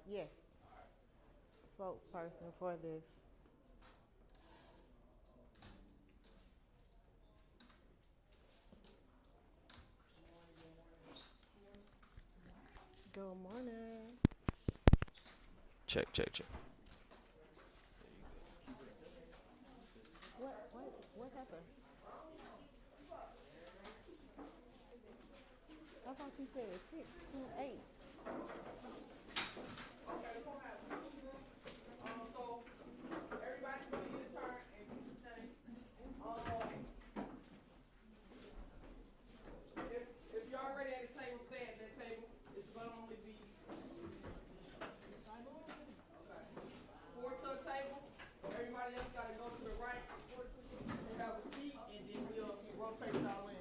Yes, spokesperson for this. Good morning. Check, check, check. What happened? I thought you said 628. So everybody's gonna get a turn and do the thing. Um, if you're already at the table, stay at that table. It's gonna only be four to a table. Everybody else gotta go to the right. Have a seat, and then we'll rotate y'all in.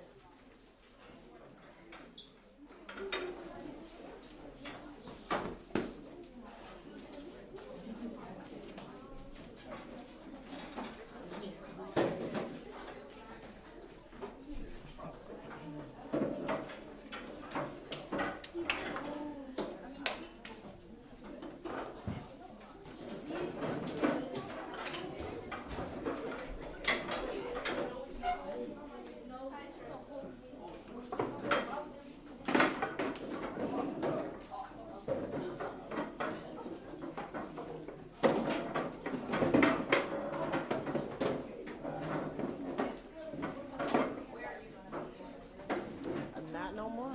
Not no more.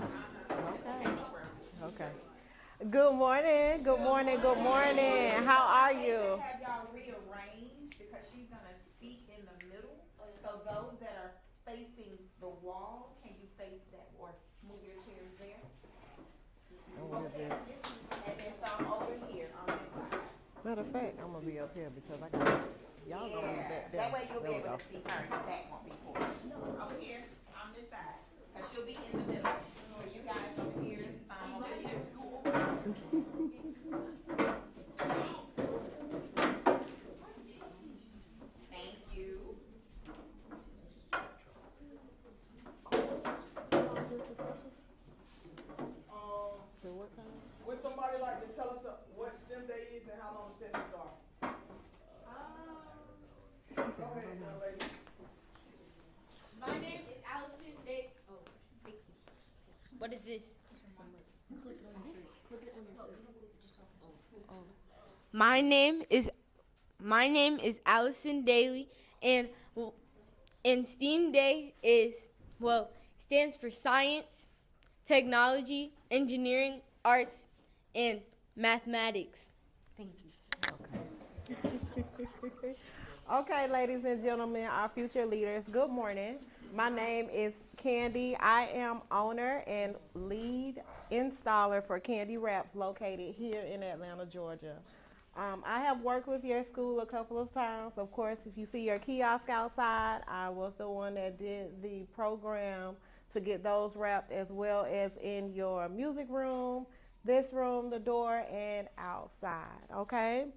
Okay. Okay. Good morning. Good morning. Good morning. How are you? Have y'all rearranged because she's gonna speak in the middle. So those that are facing the wall, can you face that or move your chairs there? What is this? And then some over here on this side. Matter of fact, I'm gonna be up here because I got y'all gonna be back there. That way you'll be There we able go. to see her and her back won't be forward. Over here, on this side, cause she'll be in the middle. So you guys over here, over here. Thank you. So what time? Would somebody like to tell us what STEM Day is and how long the sessions are? Go ahead, young lady. My name is Allison Day. Oh, thank you. What is this? My name is Allison Daly, and STEAM Day stands for science, technology, engineering, arts, and mathematics. Thank you. Okay, ladies and gentlemen, our future leaders, good morning. My name is Candy. I am owner and lead installer for Candy Wraps located here in Atlanta, Georgia. I have worked with your school a couple of times. Of course, if you see your kiosk outside, I was the one that did the program to get those wrapped, as well as in your music room, this room, the door, and outside. Okay?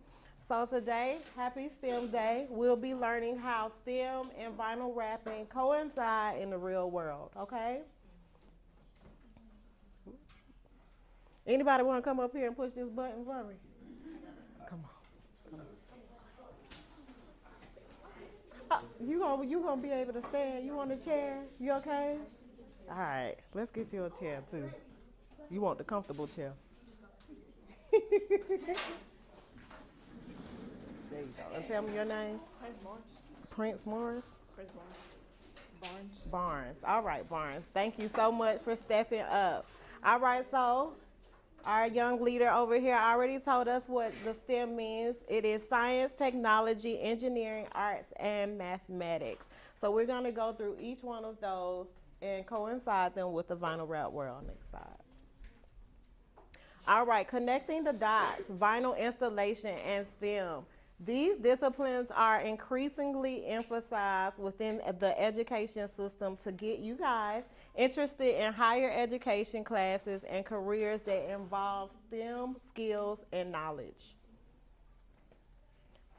So today, happy STEM Day. We'll be learning how STEM and vinyl wrapping coincide in the real world. Okay? Anybody want to come up here and push this button for me? Come on. You gonna be able to stand? You want a chair? You okay? All right. Let's get you a chair too. You want the comfortable chair? There you go. And tell me your name. Prince Morris. Prince Morris. Prince Barnes. Barnes. All right, Barnes. Thank you so much for stepping up. All right, so our young leader over here already told us what the STEM means. It is science, technology, engineering, arts, and mathematics. So we're going to go through each one of those and coincide them with the vinyl wrap world. Next slide. All right, connecting the dots, vinyl installation, and STEM. These disciplines are increasingly emphasized within the education system to get you guys interested in higher education classes and careers that involve STEM skills and knowledge.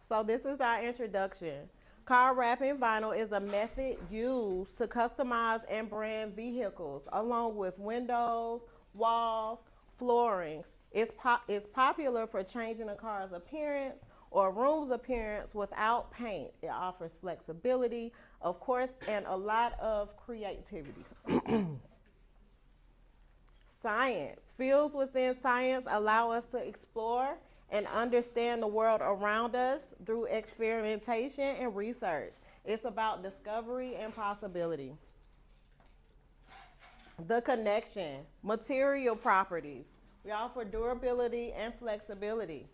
So this is our introduction. Car wrapping vinyl is a method used to customize and brand vehicles along with windows, walls, floorings. It's popular for changing a car's appearance or room's appearance without paint. It offers flexibility, of course, and a lot of creativity. Science. Fields within science allow us to explore and understand the world around us through experimentation and research. It's about discovery and possibility. The connection. Material properties. We offer durability and flexibility.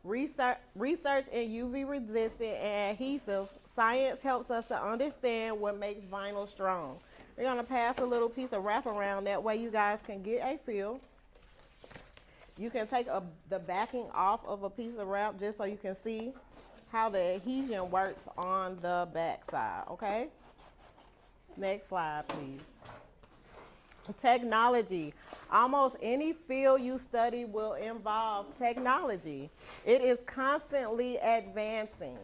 Research in UV resistant and adhesive. Science helps us to understand what makes vinyl strong. We're gonna pass a little piece of wrap around, that way you guys can get a feel. You can take the backing off of a piece of wrap just so you can see how the adhesion works on the back side, okay? Next slide, please. Technology. Almost any field you study will involve technology. It is constantly advancing.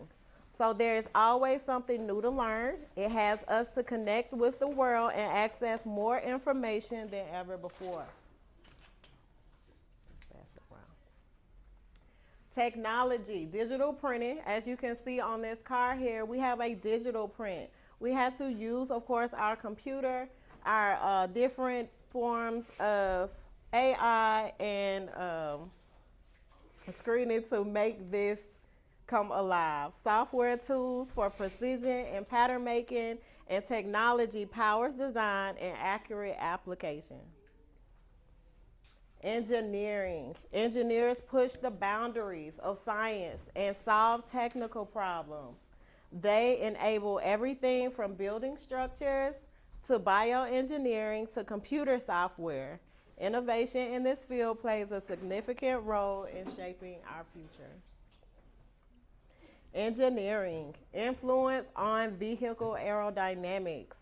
So there's always something new to learn. It has us to connect with the world and access more information than ever before. Technology, digital printing. As you can see on this card here, we have a digital print. We had to use, of course, our computer, our different forms of AI and screening to make this come alive. Software tools for precision and pattern making, and technology powers design and accurate application. Engineering. Engineers push the boundaries of science and solve technical problems. They enable everything from building structures to bioengineering to computer software. Innovation in this field plays a significant role in shaping our future. Engineering. Influence on vehicle aerodynamics.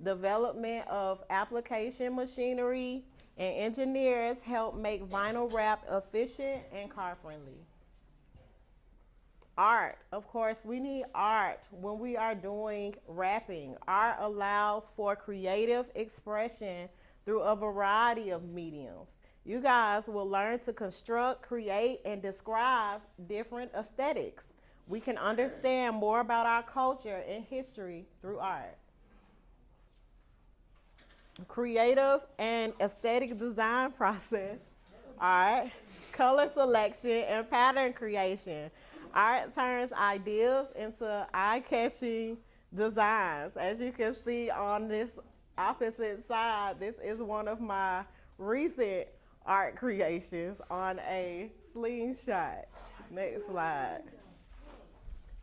Development of application machinery and engineers help make vinyl wrap efficient and car friendly. Art. Of course, we need art when we are doing wrapping. Art allows for creative expression through a variety of mediums. You guys will learn to construct, create, and describe different aesthetics. We can understand more about our culture and history through art. Creative and aesthetic design process. Art, color selection, and pattern creation. Art turns ideas into eye-catching designs. As you can see on this opposite side, this is one of my recent art creations on a slingshot. Next slide.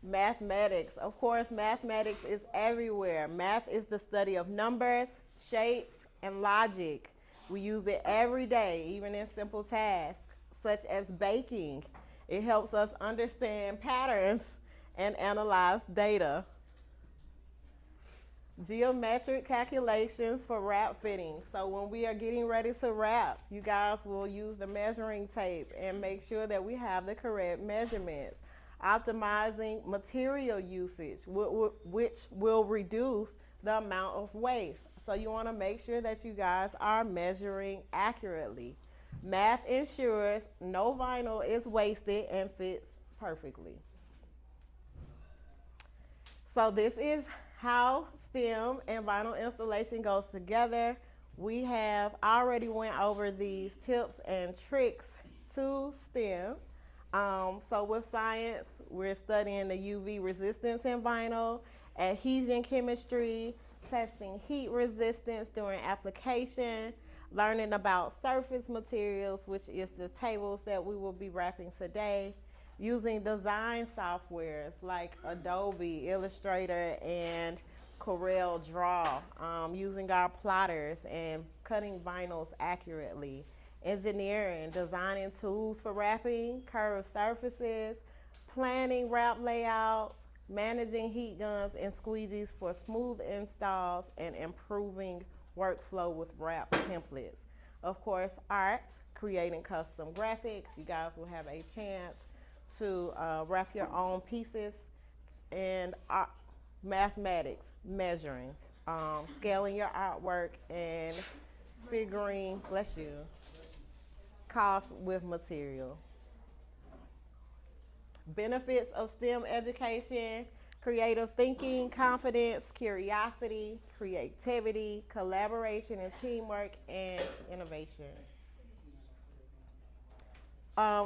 Mathematics. Of course, mathematics is everywhere. Math is the study of numbers, shapes, and logic. We use it every day, even in simple tasks such as baking. It helps us understand patterns and analyze data. Geometric calculations for wrap fitting. So when we are getting ready to wrap, you guys will use the measuring tape and make sure that we have the correct measurements. Optimizing material usage, which will reduce the amount of waste. So you want to make sure that you guys are measuring accurately. Math ensures no vinyl is wasted and fits perfectly. So this is how STEM and vinyl installation goes together. We have already went over these tips and tricks to STEM. So with science, we're studying the UV resistance in vinyl, adhesion chemistry, testing heat resistance during application, learning about surface materials, which is the tables that we will be wrapping today, using design softwares like Adobe Illustrator and Corel Draw, using our plotters and cutting vinyls accurately. Engineering, designing tools for wrapping, curved surfaces, planning wrap layouts, managing heat guns and squeegees for smooth installs, and improving workflow with wrap templates. Of course, art, creating custom graphics. You guys will have a chance to wrap your own pieces. And mathematics, measuring, scaling your artwork, and figuring, bless you, costs with material. Benefits of STEM education: creative thinking, confidence, curiosity, creativity, collaboration and teamwork, and innovation.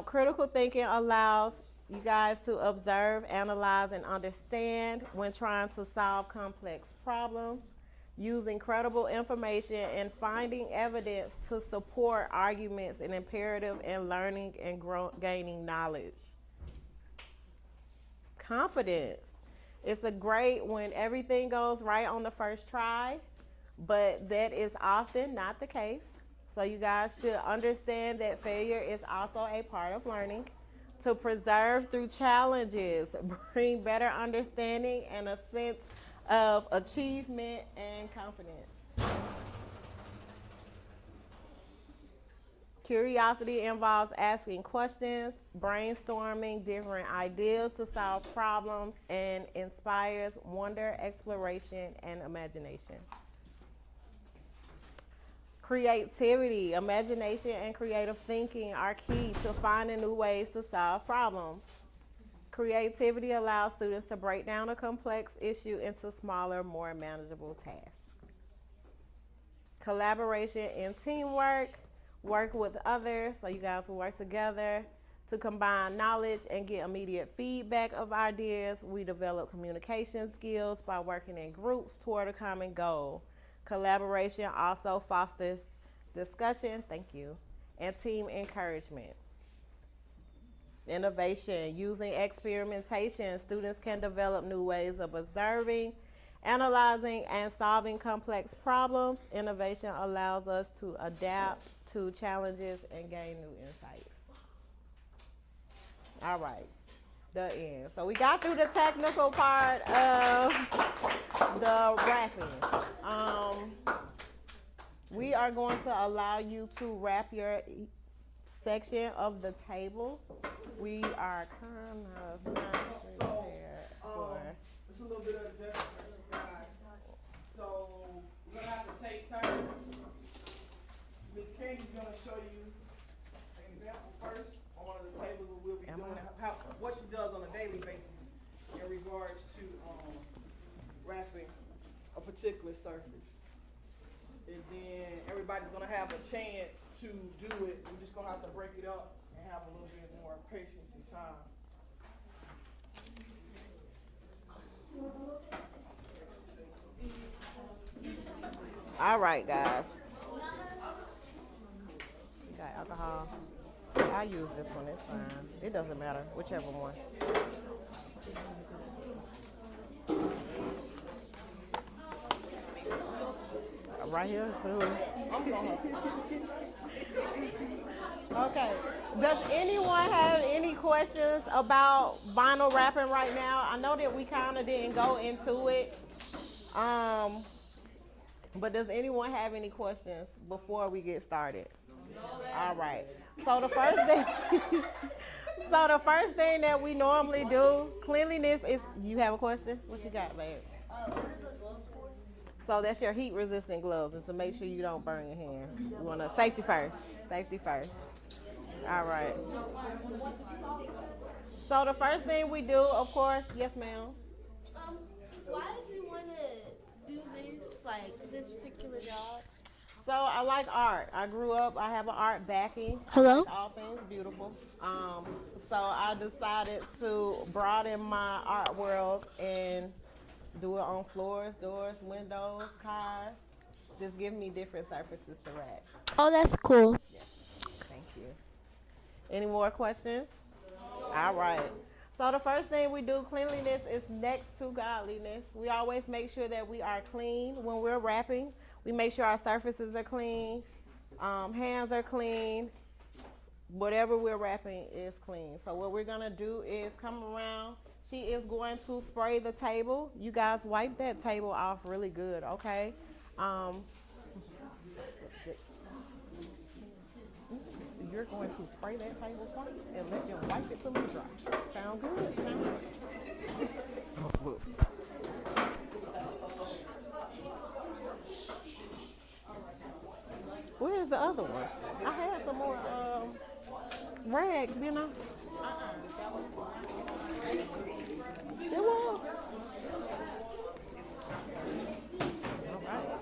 Critical thinking allows you guys to observe, analyze, and understand when trying to solve complex problems, using credible information and finding evidence to support arguments and imperative in learning and gaining knowledge. Confidence. It's a great when everything goes right on the first try, but that is often not the case. So you guys should understand that failure is also a part of learning. To preserve through challenges, bring better understanding and a sense of achievement and confidence. Curiosity involves asking questions, brainstorming different ideas to solve problems, and inspires wonder, exploration, and imagination. Creativity, imagination, and creative thinking are key to finding new ways to solve problems. Creativity allows students to break down a complex issue into smaller, more manageable tasks. Collaboration and teamwork, work with others, so you guys will work together to combine knowledge and get immediate feedback of ideas. We develop communication skills by working in groups toward a common goal. Collaboration also fosters discussion, thank you, and team encouragement. Innovation, using experimentation, students can develop new ways of observing, analyzing, and solving complex problems. Innovation allows us to adapt to challenges and gain new insights. All right, the end. So we got through the technical part of the wrapping. We are going to allow you to wrap your section of the table. We are kind of not prepared for. It's a little bit of adjustment, guys. So we're gonna have to take turns. Miss Candy's gonna show you an example first on one of the tables where we'll be doing what she does on a daily basis in regards to wrapping a particular surface. And then everybody's gonna have a chance to do it. We're just gonna have to break it up and have a little bit more patience and time. All right, guys. You got alcohol? I use this one, it's fine. It doesn't matter, whichever one. Right here, so. Okay. Does anyone have any questions about vinyl wrapping right now? I know that we kind of didn't go into it. But does anyone have any questions before we get started? All right. So the first thing that we normally do, cleanliness is. You have a question? What you got, babe? What are the gloves for? So that's your heat resistant gloves, and to make sure you don't burn your hand. You want to safety first. Safety first. All right. So the first thing we do, of course, yes, ma'am. Why did you want to do this, like this particular job? So I like art. I grew up. I have an art backing. Hello? Like all things beautiful. So I decided to broaden my art world and do it on floors, doors, windows, cars. Just give me different surfaces to wrap. Oh, that's cool. Yes. Thank you. Any more questions? All right. So the first thing we do, cleanliness is next to godliness. We always make sure that we are clean when we're wrapping. We make sure our surfaces are clean, hands are clean. Whatever we're wrapping is clean. So what we're gonna do is come around. She is going to spray the table. You guys wipe that table off really good, okay? You're going to spray that table twice and let them wipe it till it's dry. Sound good? Look. Where's the other one? I had some more rags, you know? It was. All right.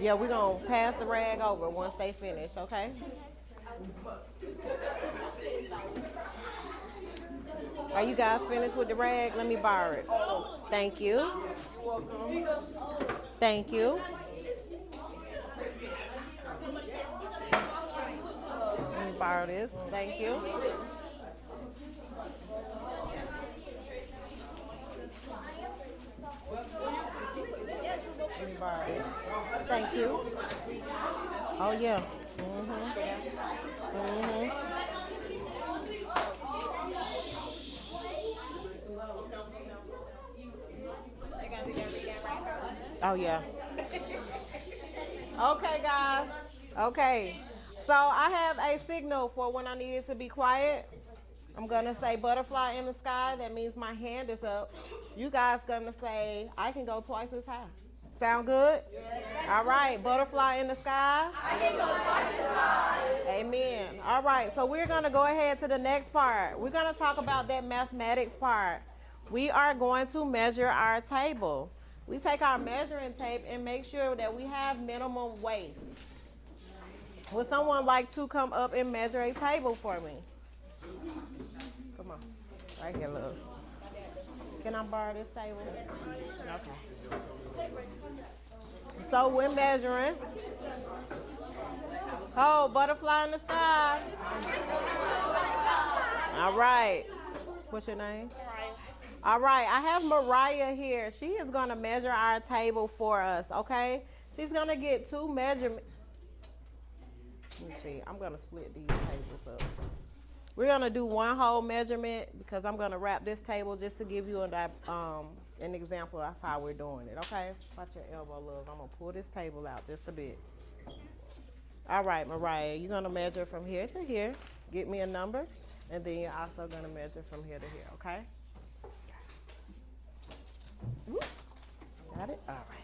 Yeah, we're gonna pass the rag over once they finish, okay? Are you guys finished with the rag? Let me borrow it. Thank you. Thank you. Let me borrow this. Thank you. Let me borrow this. Thank you. Oh yeah. Oh yeah. Okay, guys. Okay. So I have a signal for when I need it to be quiet. I'm gonna say butterfly in the sky. That means my hand is up. You guys gonna say I can go twice as high. Sound good? Yes. All right, butterfly in the sky. I can go twice as high. Amen. All right, so we're gonna go ahead to the next part. We're gonna talk about that mathematics part. We are going to measure our table. We take our measuring tape and make sure that we have minimum waist. Would someone like to come up and measure a table for me? Come on, right here, look. Can I borrow this table? Okay. So we're measuring. Oh, butterfly in the sky. All right. What's your name? All right, I have Mariah here. She is going to measure our table for us, okay? She's going to get two measurements. Let me see. I'm going to split these tables up. We're going to do one whole measurement because I'm going to wrap this table just to give you an example of how we're doing it, okay? Watch your elbow, love. I'm going to pull this table out just a bit. All right, Mariah, you're going to measure from here to here. Get me a number, and then you're also going to measure from here to here, okay? Whoop. Got it? All right.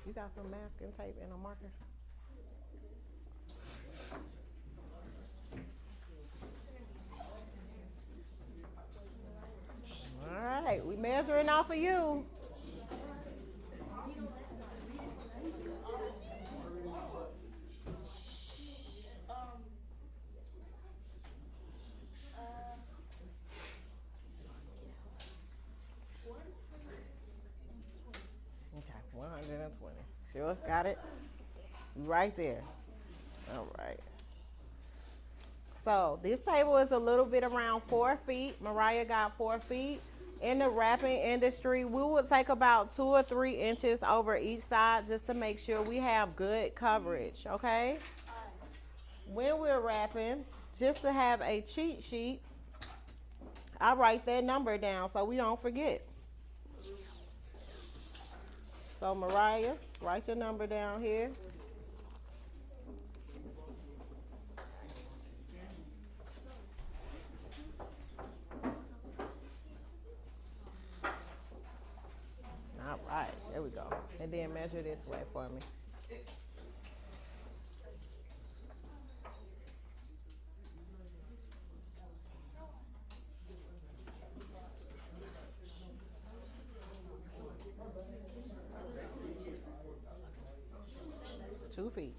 You got some masking tape and a marker? All right, we measuring off of you. Okay, 120. Sure, got it? Right there. All right. So this table is a little bit around 4 feet. Mariah got 4 feet. In the wrapping industry, we would take about 2 or 3 inches over each side just to make sure we have good coverage, okay? When we're wrapping, just to have a cheat sheet, I write that number down so we don't forget. So Mariah, write your number down here. All right, there we go. And then measure this way for me. Two feet.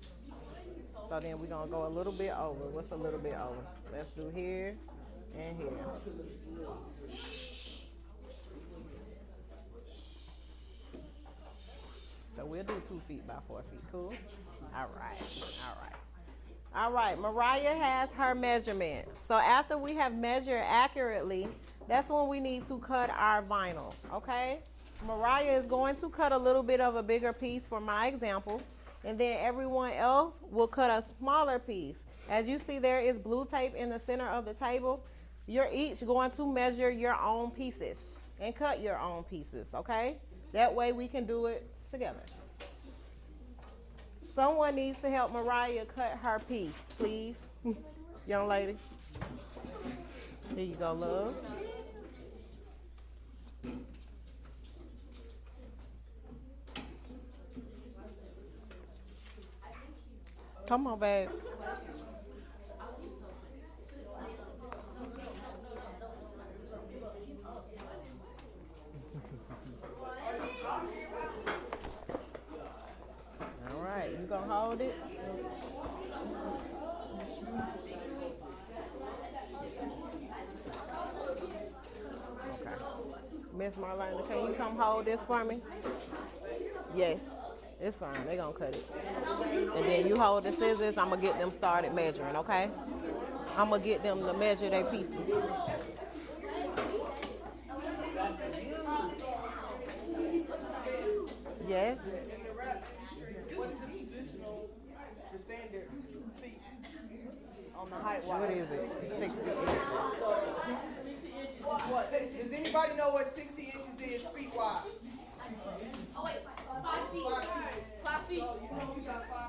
So then we're gonna go a little bit over. What's a little bit over? Let's do here and here. So we'll do 2 feet by 4 feet. Cool? All right. All right. All right. Mariah has her measurement. So after we have measured accurately, that's when we need to cut our vinyl. Okay? Mariah is going to cut a little bit of a bigger piece for my example. And then everyone else will cut a smaller piece. As you see, there is blue tape in the center of the table. You're each going to measure your own pieces and cut your own pieces, okay? That way we can do it together. Someone needs to help Mariah cut her piece, please. Young lady. Here you go, love. Come on, babe. All right, you gonna hold it? Okay. Miss Marlena, can you come hold this for me? Yes, it's fine. They gonna cut it. And then you hold the scissors. I'm gonna get them started measuring, okay? I'm gonna get them to measure their pieces. Yes. In the rap industry, what is the traditional, the standard feet on the height wise? What is it? 60 inches. 60 inches is what? Does anybody know what 60 inches is feet wise? Oh wait, 5 feet. 5 feet. 5 feet. So you know we got 5